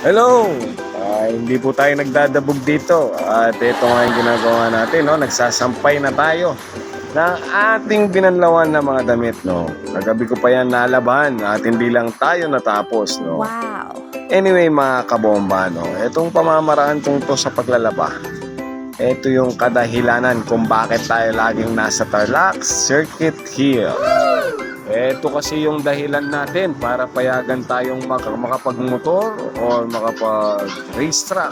Hello! Hindi po tayo nagdadabog dito at ito nga yung ginagawa natin, no? Nagsasampay na tayo ng ating binanlawan na mga damit, no? Nagabi ko pa yan nalabahan at hindi lang tayo natapos, no? Wow! Anyway, mga kabomba, no? Itong pamamaraan kong to sa paglalaba, ito yung kadahilanan kung bakit tayo laging nasa Tarlac Circuit Hill. Ito kasi yung dahilan natin para payagan tayong makapagmotor o makapag-race track.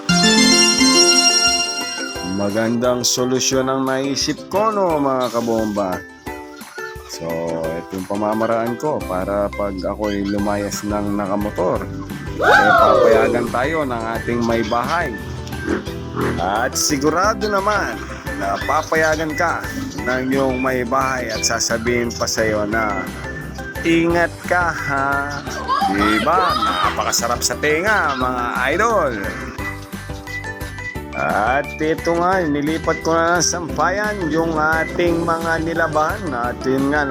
Magandang solusyon ang naisip ko, no, mga kabomba. So, ito yung pamamaraan ko para pag ako'y lumayas ng nakamotor, papayagan tayo ng ating may bahay. At sigurado naman na papayagan ka ng iyong may bahay at sasabihin pa sa'yo na ingat ka, ha? Diba? Napakasarap sa tenga, mga idol. At ito nga, nilipat ko na ng sampayan yung ating mga nilaban. At yun nga,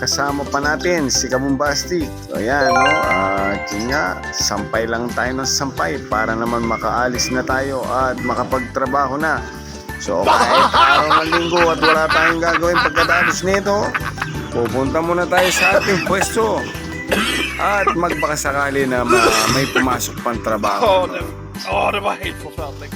kasama pa natin si Kabumbastic. Ayan, no? At yun nga, sampay lang tayo ng sampay para naman makaalis na tayo at makapagtrabaho na. So kahit araw ng linggo at wala tayong gagawin pagkatapos nito, pupunta muna tayo sa ating pwesto at magbakasakali na may pumasok pang trabaho. Oh, no, my hateful something.